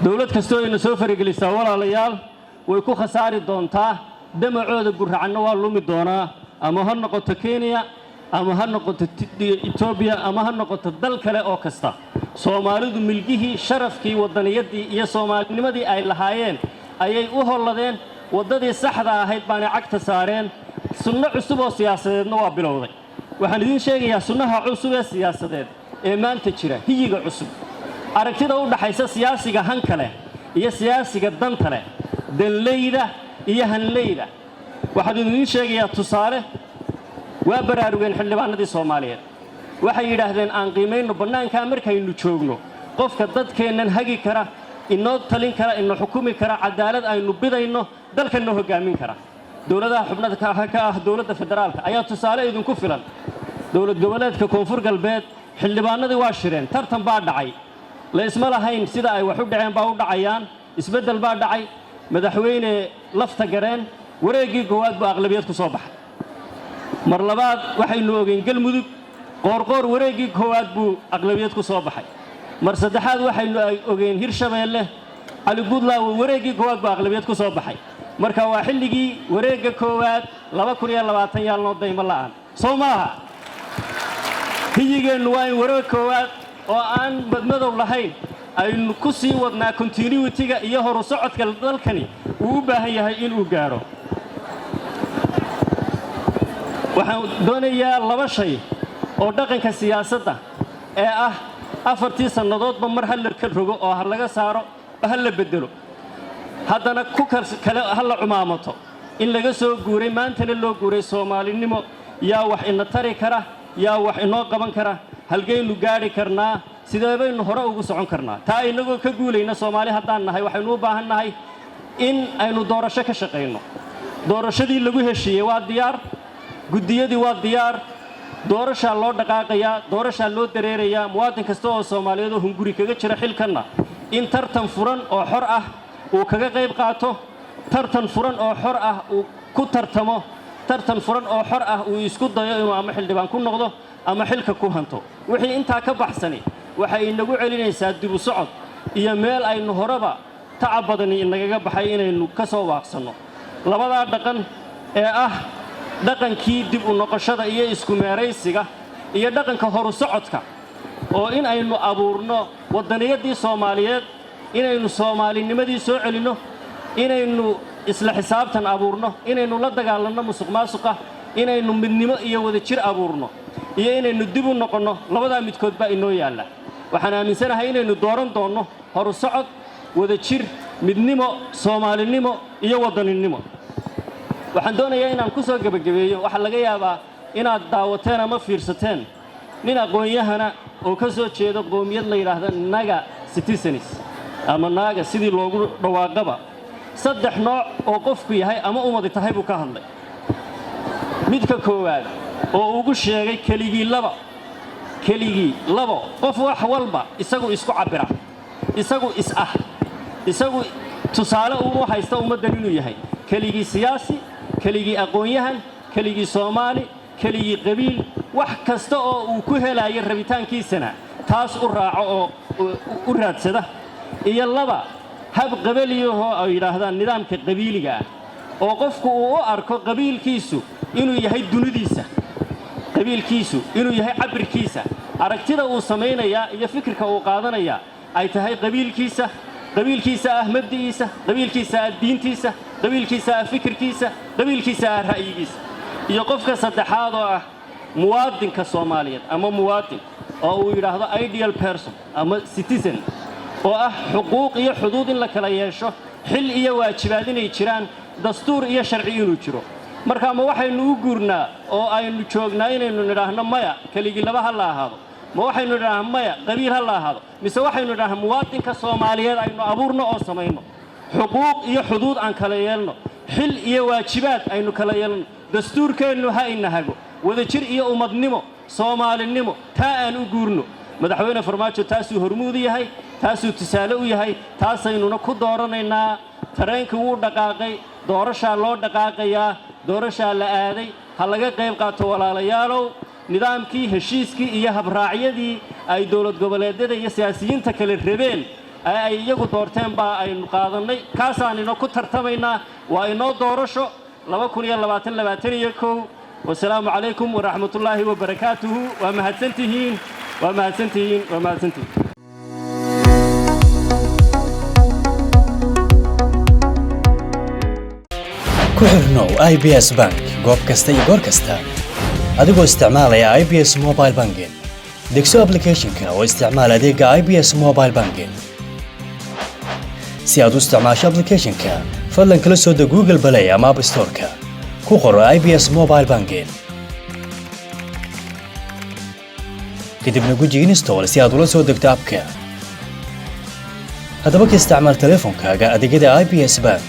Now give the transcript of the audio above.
dawlad kastoo ayna soo faragelisay walaalayaal way ku khasaari doontaa damacooda gurracanna waa lumi doonaa ama ha noqoto Kenya ama ha noqoto Ethiopia ama ha noqoto dal kale oo kasta Soomaalidu milkihii sharafkii wadaniyadii iyo Soomaalinimadii ay lahaayeen ayay u holladeen wadadii saxda ahayd baan cagta saareen sunno cusub oo siyaasadeedna waa bilowday waxaan idin sheegayaa sunnaha cusub ee siyaasadeed ee maanta jira hiyiga cusub aragtida u dhaxaysa siyaasiga han kale iyo siyaasiga danta leh danleyda iyo hanleyda waxaan idin sheegayaa tusaale waa baraarugeen xildhibaanadii Soomaaliyeed waxay yiraahdeen aan qiimeeyno banaanka markaynu joogno qofka dadkeenan hagi kara inoo talin kara inoo xukumi kara cadaalad aynu bidayno dalkana hogaamin kara dawladaha xubnaha ka ah dawladda federaalka ayaa tusaale idinku filan dawlad goboleedka koonfur galbeed xildhibaanadii waa shireen tartan baa dhacay la isma lahayn sida ay wax u dhaceen baa u dhacayaan isbedel baa dhacay madaxweyne lafta gareen wareegii koowaad baa aqlabiyad ku soo baxay mar labaad waxaynu ogeyn galmudug qoorqoor wareegii koowaad buu aqlabiyad ku soo baxay mar saddexaad waxaynu ogeyn Hirshabeelle Ali Gudlaaw wareegii koowaad buu aqlabiyad ku soo baxay marka waa xilligii wareegga koowaad 2020 yaalno dayma la'aan Soomaha hiyigeenu waa in wareeg koowaad oo aan badmadow lahayn aynu ku sii wadnaa continuity-ga iyo horu socodka dalkani uu u baahan yahay in uu gaaro waxaan doonayaa laba shay oo dhaqanka siyaasadda ee ah afartii sanadoodba mar hal ka rogo oo har laga saaro hal la bedelo haddana ku kale hal la cumaamato in laga soo guuray maantana loo guuray Soomaalinimo yaa wax ina tari kara yaa wax inoo qaban kara halgeenu gaari karnaa sidee baynu hore ugu socon karnaa taa inagoo ka guulayna Soomaali haddaan nahay waxaynu u baahan nahay in aynu doorasho ka shaqeyno doorashadii lagu heshiiyay waa diyaar gudiyadii waa diyaar doorasha loo dhaqaaqaya doorasha loo dareeraya muwaadin kasta oo Soomaaliyeed oo hunguri kaga jira xilkana in tartan furan oo xor ah uu kaga qayb qaato tartan furan oo xor ah uu ku tartamo tartan furan oo xor ah uu isku dayo inuu ama xildhibaan ku noqdo ama xilka ku hanto wixii inta ka baxsani waxay inagu celinaysaa dib u socod iyo meel aynu horeba tacab badan inaga baxay inaynu ka soo waaqsano labada dhaqan ee ah dhaqankii dib u noqoshada iyo isku meeraysiga iyo dhaqanka horu socodka oo in aynu abuurno wadaniyadii Soomaaliyeed inaynu Soomaalinimadii soo celino inaynu isla xisaabtan abuurno inaynu la dagaalanno musuqmaasuqa inaynu midnimo iyo wada jir abuurno iyo inaynu dib u noqono labada midkood baa inoo yaala waxaan aaminsanahay inaynu dooran doono horu socod wada jir midnimo Soomaalinimo iyo wadaninimo waxaan doonayaa inaan ku soo gabagabeeyo waxa laga yaabaa inaad daawateen ama fiirsateen nin aqoon-yahana oo ka soo jeedo qoomiyad la yiraahdo Naga citizens ama Naga sidii loogu dhawaaqaba saddex nooc oo qofku yahay ama ummad tahay buu ka hadlay midka koowaad oo ugu sheegay keligii laba qof wax walba isagu isku cabira isagu isagu tusaale uu haysto ummadan inuu yahay keligii siyaasi keligii aqoon-yahan keligii Soomaali keligii qabiil wax kasta oo uu ku helayo rabitaankiisana taas u raaco oo u raadsada iyo laba hab qabiiliyo oo yiraahdaan nidaamka qabiiliga oo qofku uu u arko qabiilkiisu inuu yahay dunidiisa qabiilkiisu inuu yahay cabirkiisa aragtida uu sameeynaya iyo fikirka uu qaadanaya ay tahay qabiilkiisa ah mabdiisa qabiilkiisa diintiisa qabiilkiisa fikirkiisa qabiilkiisa ra'yigiisa iyo qofka saddexaad oo ah muwaadinka Soomaaliyeed ama muwaadin oo uu yiraahdo ideal person ama citizen oo ah xuquuq iyo xuduud in la kala yeesho xil iyo waajibaad inay jiraan dastuur iyo sharci inuu jiro marka ma waxaynu u guurnaa oo aynu joognaa inaynu nidhaahno maya keligii laba hal ahaado ma waxaynu nidhaahno maya qabiil hal ahaado mise waxaynu nidhaahno muwaadinka Soomaaliyeed aynu abuurno oo sameeyno xuquuq iyo xuduud aan kala yeelno xil iyo waajibaad aynu kala yeelno dastuurkeenu ha inahago wada jir iyo ummadnimo Soomaalinimo taa aan u guurno madaxweyne Farmaajo taasuu hormuud yahay taasuu tusaale u yahay taasaynuna ku dooranaynaa tareenkii uu dhaqaaqay doorasha loo dhaqaaqayaa doorasha la aaday ha laga qayb qaato walaalayaalow nidaamkii heshiiskii iyo habraacyadii ay dawlad goboleedyada iyo siyaasiyiinta kale rabeen ay iyagu doorteen baa aynu qaadanay kaasaan inoo ku tartamaynaa waa inoo doorasho 2022 والسلام عليكم ورحمة الله وبركاته ومهدسنتهين ومهدسنتهين ومهدسنتهين كحرنو IBS Bank goob kasta iyo goor kasta adigoo isticmaalaya IBS Mobile Banking degso application-ka oo isticmaal adeega IBS Mobile Banking si aad u isticmaasho application-ka fadlan kala soo deg Google Play ama App Store-ka ku qoro IBS Mobile Banking kadibna guji install si aad ula soo degto app-ka haddaba ka isticmaal teleefankaaga adeegyada IBS Bank